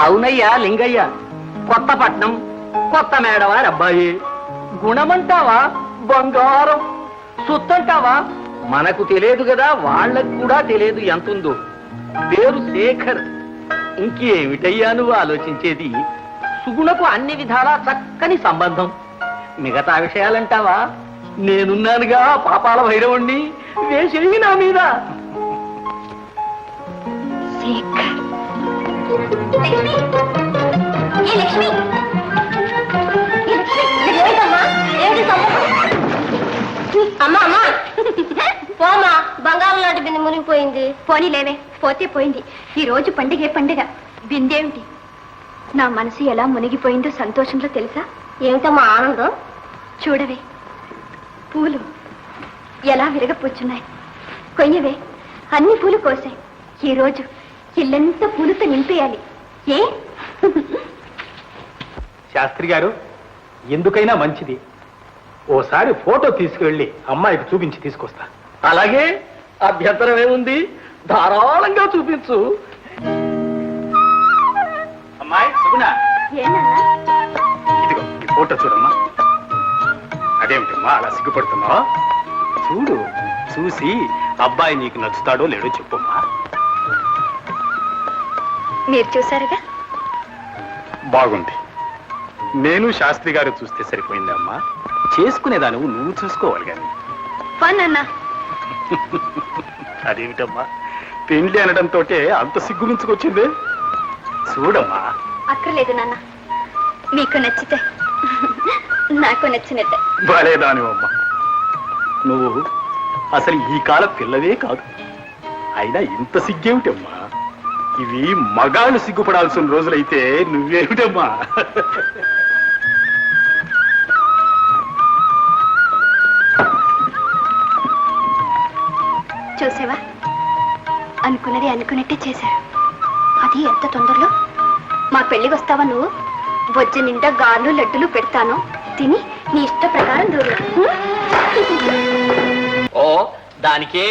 అవునయ్యా లింగయ్య, కొత్తపట్నం కొత్త మేడవారి అబ్బాయి. గుణమంటావా బంగారం, సొత్తంటావా మనకు తెలియదు కదా, వాళ్ళకు కూడా తెలియదు ఎంతుందో. పేరు శేఖర్. ఇంకేమిటయ్యా నువ్వు ఆలోచించేది? సుగుణకు అన్ని విధాలా చక్కని సంబంధం. మిగతా విషయాలంటావా, నేనున్నానుగా పాపాల భైరవుణ్ణి, వేసేయి నా మీద. అమ్మా అమ్మా పోమా, బంగారం లాంటి బిందె మునిగిపోయింది. పోనీ లేవే, పోతే పోయింది. ఈ రోజు పండుగే పండుగ. బిందేమిటి? నా మనసు ఎలా మునిగిపోయిందో సంతోషంలో తెలుసా? ఏమిటమ్మా ఆనందం? చూడవే, పూలు ఎలా విరగపుచ్చున్నాయి. కొయ్యవే, అన్ని పూలు కోసాయి. ఈ రోజు ఇల్లంతా పూలతో నింపేయాలి. ఏ శాస్త్రి గారు, ఎందుకైనా మంచిది ఓసారి ఫోటో తీసుకువెళ్ళి అమ్మాయికి చూపించి తీసుకొస్తా. అలాగే, అభ్యంతరం ఏముంది? ధారాళంగా చూపించు. అమ్మాయి సుగుణ, ఏనన్నా? ఇదిగో ఈ ఫోటో చూడమ్మా. అదేమిటమ్మా అలా సిగ్గుపడుతున్నావా? చూడు, చూసి అబ్బాయి నీకు నచ్చుతాడో లేడో చెప్పమ్మా. మీరు చూసారుగా, బాగుంది. నేను శాస్త్రి గారు చూస్తే సరిపోయింది అమ్మా. చేసుకునేదాను నువ్వు చూసుకోవాలి కానీ. అన్నా అదేమిటమ్మా పెండ్లి అనడంతో అంత సిగ్గు మించుకొచ్చింది? చూడమ్మా. అక్కర్లేదు నాన్న, మీకు నచ్చితే నాకు నచ్చినట్టే. బాలేదానివమ్మా నువ్వు. అసలు ఈ కాల పిల్లవే కాదు. అయినా ఇంత సిగ్గేమిటమ్మా? ఇవి మగాళ్ళు సిగ్గుపడాల్సిన రోజులైతే నువ్వేమిటమ్మా? చూసావా, అనుకున్నది అనుకున్నట్టే చేశారు. అది ఎంత తొందరలో. మా పెళ్లికి వస్తావా నువ్వు? బొజ్జ నిండా గార్లు లడ్డులు పెడతాను, తిని నీ ఇష్ట ప్రకారం దూరు. ఓ, దానికే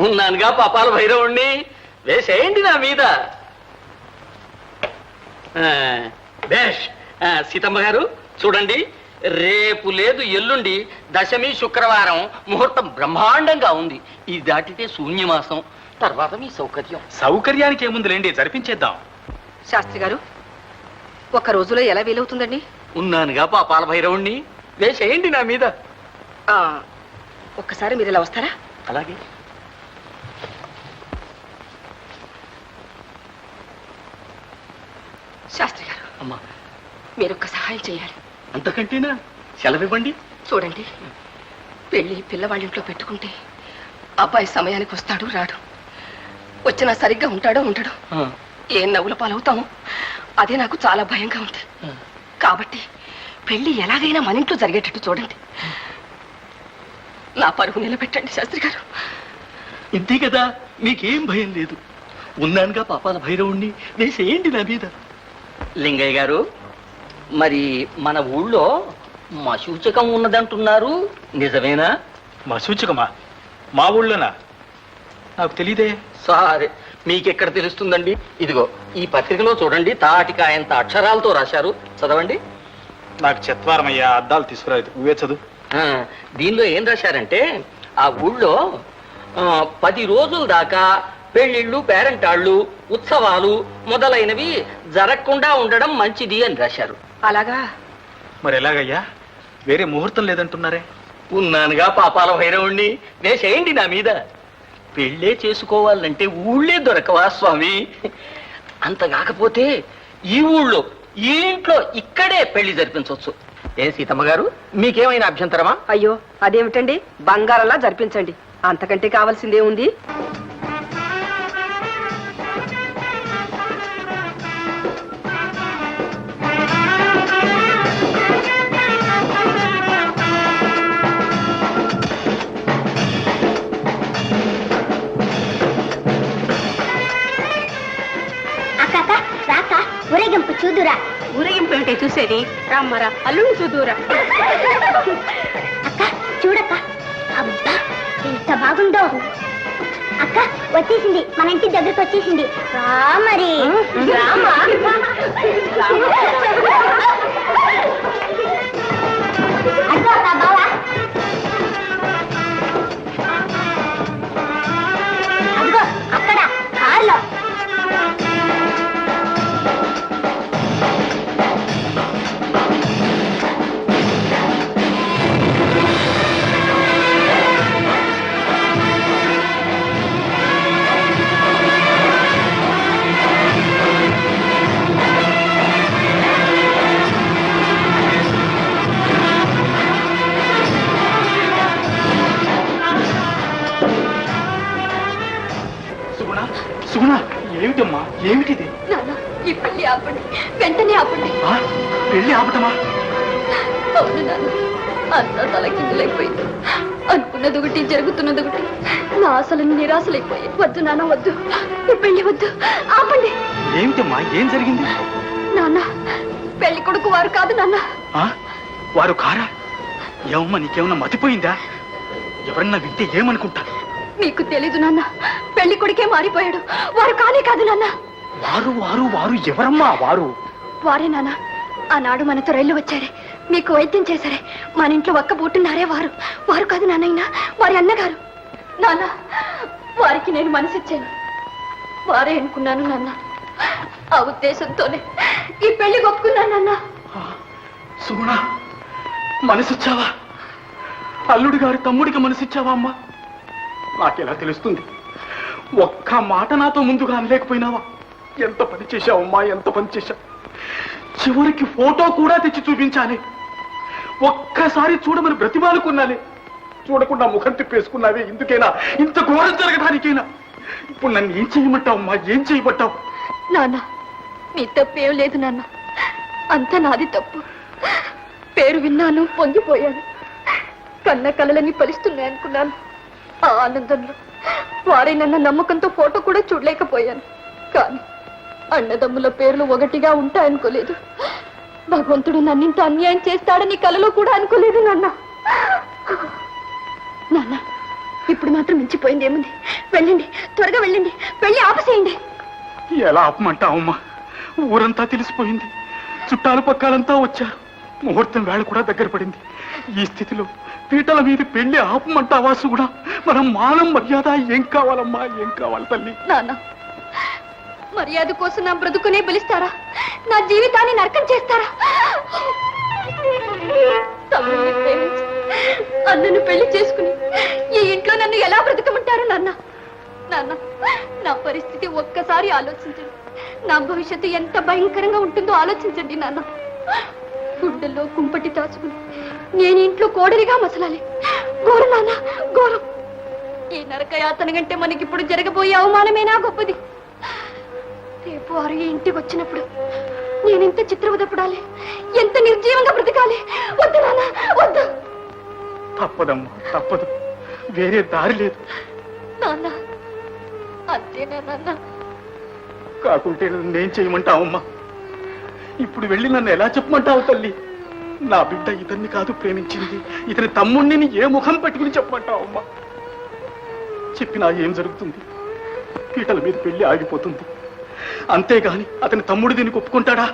ఉన్నానుగా పాపాల భైరవుణ్ణి, వేసేయండి నా మీద. బేష్. సీతమ్మ గారు చూడండి, రేపు లేదు ఎల్లుండి దశమి శుక్రవారం, ముహూర్తం బ్రహ్మాండంగా ఉంది. ఇది దాటితే శూన్యమాసం, తర్వాత మీ సౌకర్యం. సౌకర్యానికి ఏముందిలేండి, జరిపించేద్దాం. శాస్త్రి గారు, ఒక రోజులో ఎలా వీలవుతుందండి? ఉన్నానుగా పాపాల భైరవుణ్ణి, వేసేయండి నా మీద. ఒక్కసారి మీరు ఇలా వస్తారా? అలాగే. శాస్త్రి గారు, అమ్మా, మీరు ఒక్క సహాయం చేయాలి. అంతకంటేనా? సెలవివ్వండి. చూడండి, పెళ్లి పిల్లవాళ్ళింట్లో పెట్టుకుంటే అబ్బాయి సమయానికి వస్తాడు రాడు, వచ్చినా సరిగ్గా ఉంటాడో ఉండడు, ఏం నవ్వుల పాలవుతామో అదే నాకు చాలా భయంగా ఉంది. కాబట్టి పెళ్లి ఎలాగైనా మన ఇంట్లో జరిగేటట్టు చూడండి. నా పరువు నిలబెట్టండి శాస్త్రి గారు. ఇంతే కదా, మీకేం భయం లేదు. ఉన్నానుగా పాపాల భైరవుణ్ణి, వేసేయండి నా మీద. లింగయ్య గారు, మరి మన ఊళ్ళో మశూచకం ఉన్నదంటున్నారు, నిజమేనా? మశూచకమా? మా ఊళ్ళోనా? నాకు తెలీదే. సరే, మీకెక్కడ తెలుస్తుందండి? ఇదిగో ఈ పత్రికలో చూడండి, తాటికాయంత అక్షరాలతో రాశారు, చదవండి. నాకు చెత్వారమయ్యా, అద్దాలు తీసుకురాలేదు, నువ్వే చదువు. దీనిలో ఏం రాశారంటే, ఆ ఊళ్ళో 10 రోజుల దాకా పెళ్లిళ్ళు, పేరంటాళ్ళు, ఉత్సవాలు మొదలైనవి జరగకుండా ఉండడం మంచిది అని రాశారు. అలాగా? మరి ఎలాగయ్యా? వేరే ముహూర్తం లేదంటున్నారే? ఉన్నానుగా పాపాల భైరవుణ్ణి, వేసేయండి నా మీద. పెళ్ళే చేసుకోవాలంటే ఊళ్ళే దొరకవా స్వామి? అంత కాకపోతే ఈ ఊళ్ళో, ఈ ఇంట్లో, ఇక్కడే పెళ్లి జరిపించవచ్చు. ఏ సీతమ్మ గారు, మీకేమైనా అభ్యంతరమా? అయ్యో, అదేమిటండి, బంగారంలా జరిపించండి, అంతకంటే కావాల్సిందే ఉంది. ఊరేగింపు చూదురా. ఊరేగింపు ఏమిటే చూసేది? రామ్మరా, అల్లుని చూదురా. అక్క చూడక్క, అబ్బా ఎంత బాగుందో. అక్క వచ్చేసింది, మన ఇంటి దగ్గరకు వచ్చేసింది. రా మరి రామా. అదిగో నా బావా. అదిగో అక్కడ కారులో. సుగుణ సుగుణ, ఏమిటమ్మా ఏమిటిది? నాన్న ఈ పెళ్లి ఆపండి, వెంటనే ఆపండి. ఆ? పెళ్లి ఆపటమా? అవును నాన్న, అంతా తలకిందులైపోయింది. అనుకున్నది ఒకటి, జరుగుతున్నది ఒకటి. నా ఆశలు నిరాశలైపోయాయి. వద్దు నాన్న, వద్దు, ఈ పెళ్లి వద్దు, ఆపండి. ఏమిటమ్మా ఏం జరిగింది? నాన్న పెళ్లి కొడుకు వారు కాదు నాన్న. ఆ? వారు కారా? ఏమమ్మా నీకేమన్నా మతిపోయిందా? ఎవరన్నా వింటే ఏమనుకుంటారు? మీకు తెలీదు నాన్న, పెళ్లి కొడుకే మారిపోయాడు. వారు కానే కాదు నాన్న. వారు వారు వారు ఎవరమ్మా వారు? వారే నాన్న, ఆనాడు మనతో రైలు వచ్చారే, మీకు వైద్యం చేశారే, మన ఇంట్లో ఒక్క పుట్టున్నారే వారు. వారు కాదు నాన్నయ్య, వారి అన్నగారు. నాన్న వారికి నేను మనసిచ్చాను, వారే అనుకున్నాను నాన్న. ఆ ఉద్దేశంతోనే ఈ పెళ్లి ఒప్పుకున్నాను నాన్న. సుగుణ, మనసిచ్చావా? అల్లుడి గారి తమ్ముడికి మనసిచ్చావా అమ్మా? నాకెలా తెలుస్తుంది? ఒక్క మాట నాతో ముందుగా అనలేకపోయినావా? ఎంత పని చేశావమ్మా, ఎంత పని చేశావు! చివరికి ఫోటో కూడా తెచ్చి చూపించాలి. ఒక్కసారి చూడమని బ్రతిమాలుకున్నానే, చూడకుండా ముఖం తిప్పేసుకున్నావే. ఇందుకేనా? ఇంత ఘోరం జరగడానికేనా? ఇప్పుడు నన్ను ఏం చేయమంటావమ్మా, ఏం చేయమంటావు? నాన్న నీ తప్పేం లేదు నాన్న, అంతా నాది తప్పు. పేరు విన్నాను, పొంగిపోయాను. కన్న కలలని ఫలిస్తున్నాయనుకున్నాను. ఆ ఆనందంలో వారే నన్న నమ్మకంతో ఫోటో కూడా చూడలేకపోయాను. కానీ అన్నదమ్ముల పేర్లు ఒకటిగా ఉంటాయనుకోలేదు. భగవంతుడు నన్నింత అన్యాయం చేస్తాడని కలలో కూడా అనుకోలేదు నాన్న. నాన్న ఇప్పుడు మాత్రం మించిపోయింది ఏముంది? వెళ్ళండి, త్వరగా వెళ్ళండి, పెళ్లి ఆపసేయండి. ఎలా ఆపమంటావమ్మా? ఊరంతా తెలిసిపోయింది, చుట్టాలు పక్కాలంతా వచ్చారు, ముహూర్తం వేళ కూడా దగ్గర పడింది. ఈ స్థితిలో పీటల మీద పెళ్లి ఆపమంటావా సుగుణ? మనం మానం మర్యాద ఏం కావాలమ్మా, ఏం కావాలి తల్లి? నాన్న మర్యాద కోసం నా బ్రతుకునే బలిస్తారా? నా జీవితాన్ని నరకం చేస్తారా? తమ్ముడిని ప్రేమించి అన్నను పెళ్లి చేసుకుని ఈ ఇంట్లో నన్ను ఎలా బ్రతకమంటారు నాన్న? నాన్న నా పరిస్థితి ఒక్కసారి ఆలోచించండి. నా భవిష్యత్తు ఎంత భయంకరంగా ఉంటుందో ఆలోచించండి నాన్న. గుడ్డల్లో కుంపటి దాచుకుని నేను ఇంట్లో కోడలిగా మసలాలి. ఘోరం నాన్న, ఘోరం. ఈ నరకయాతన కంటే మనకిప్పుడు జరగబోయే అవమానమేనా గొప్పది? రేపు వారు ఈ ఇంటికి వచ్చినప్పుడు నేనెంత చిత్రవదపడాలి, ఎంత నిర్జీవంగా బ్రతకాలి? వద్దు నాన్న, వద్దు. తప్పదమ్మా, తప్పదు, వేరే దారి లేదు. నాన్న అంతేనా నాన్న? కాకుంటే నేను చేయమంటావమ్మా? ఇప్పుడు వెళ్ళి నన్ను ఎలా చెప్పమంటావు తల్లి? నా బిడ్డ ఇతన్ని కాదు ప్రేమించింది, ఇతని తమ్ముణ్ణి ఏ ముఖం పెట్టుకుని చెప్పమంటావమ్మా? చెప్పినా ఏం జరుగుతుంది? పీటల మీద పెళ్లి ఆగిపోతుంది, అంతేగాని అతని తమ్ముడు దీనికి ఒప్పుకుంటాడా?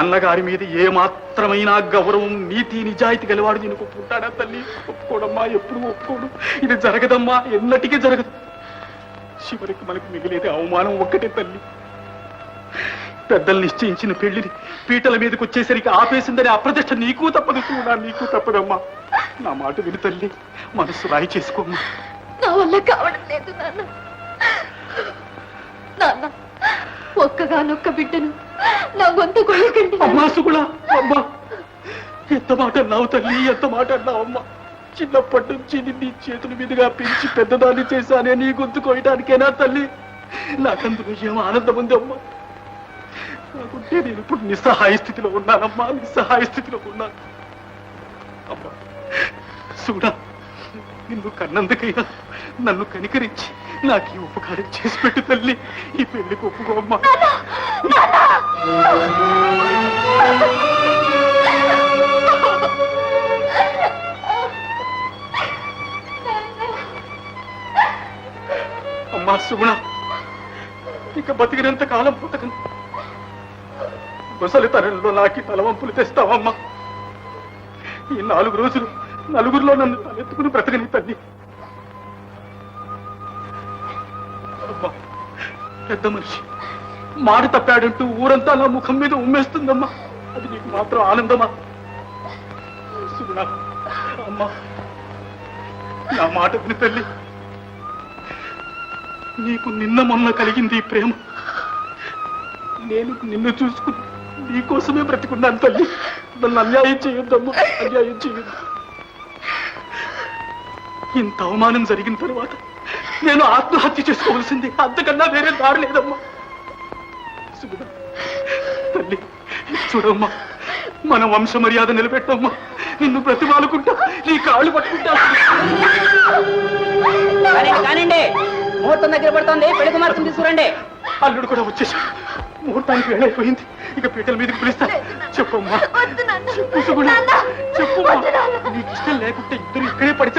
అన్నగారి మీద ఏ మాత్రమైనా గౌరవం, నీతి, నిజాయితీ గలవాడు దీనికి ఒప్పుకుంటాడా తల్లి? ఒప్పుకోడమ్మా, ఎప్పుడు ఒప్పుకోడు. ఇది జరగదమ్మా, ఎన్నటికీ జరగదు. చివరికి మనకు మిగిలేది అవమానం ఒక్కటే తల్లి. పెద్దలు నిశ్చయించిన పెళ్లిని పీటల మీదకి వచ్చేసరికి ఆపేసిందని అప్రతిష్ట నీకు తప్పదు చూడా, నీకు తప్పదమ్మా. నా మాట విని తల్లి, మనస్సు రాయి చేసుకోమ్మా. నా వల్ల కావడం లేదు నాన్న. నాన్న ఒక్కగానొక్క బిడ్డను నా గొంతు కొయ్యకండి. అమ్మా సుగుణ, అమ్మా ఎంత మాట అన్నావు తల్లి, ఎంత మాట అన్నావు అమ్మా. చిన్నప్పటి నుంచి నీ చేతుల మీదుగా పెంచి పెద్దదాన్ని చేశానే నీ గొంతు కోయటానికేనా తల్లి? నాకందుకు ఏం ఆనందం ఉంది అమ్మా. నాకుంటే నేను ఇప్పుడు నిస్సహాయ స్థితిలో ఉన్నానమ్మా, నిస్సహాయ స్థితిలో ఉన్నాను అమ్మా. సుగుణ, నిన్ను కన్నందుకైనా నన్ను కనికరించి నాకు ఈ ఉపకారం చేసి పెట్టు తల్లి. ఈ పెళ్లికి ఒప్పుకోమ్మా. అమ్మా సుగుణ, ఇక బతికినంత కాలం బతకను. ముసలితనంలో నాకి తలవంపులు తెస్తావమ్మా. ఈ 4 రోజులు నలుగురిలో నన్ను తలెత్తుకుని బ్రతకని తల్లి. అమ్మా, పెద్ద మనిషి మాట తప్పాడంటూ ఊరంతా నా ముఖం మీద ఉమ్మేస్తుందమ్మా. అది నీకు మాత్రం ఆనందమా? సుగుణ, అమ్మా, నా మాట విని తల్లి. నీకు నిన్న మొన్న కలిగింది ఈ ప్రేమ. నేను నిన్ను చూసుకుని నీకోసమే బ్రతికున్నాను తల్లి. నన్ను అన్యాయం చేయొద్దమ్మా, అన్యాయం చేయొద్దు. ఇంత అవమానం జరిగిన తరువాత నేను ఆత్మహత్య చేసుకోవాల్సింది, అంతకన్నా వేరే దారి లేదమ్మా. సుగుణ, తల్లి చూడమ్మా, మన వంశ మర్యాద నిలబెట్టమ్మా. నిన్ను బ్రతిమాలుకుంటా, నీ కాళ్ళు పట్టుకుంటా. కానండి, ముహూర్తం దగ్గర పడుతోంది, పెళ్లి కుమార్తెను తీసుకురండి. అల్లుడు కూడా వచ్చేసాడు. ముహూర్తానికి వేళైపోయింది. ఇక పీటల మీదకి పిలుస్తా. చెప్పమ్మా, చెప్పు సుగుణ, చెప్పమ్మా. నీకు ఇష్టం లేకుంటే ఇద్దరు ఇక్కడే పడి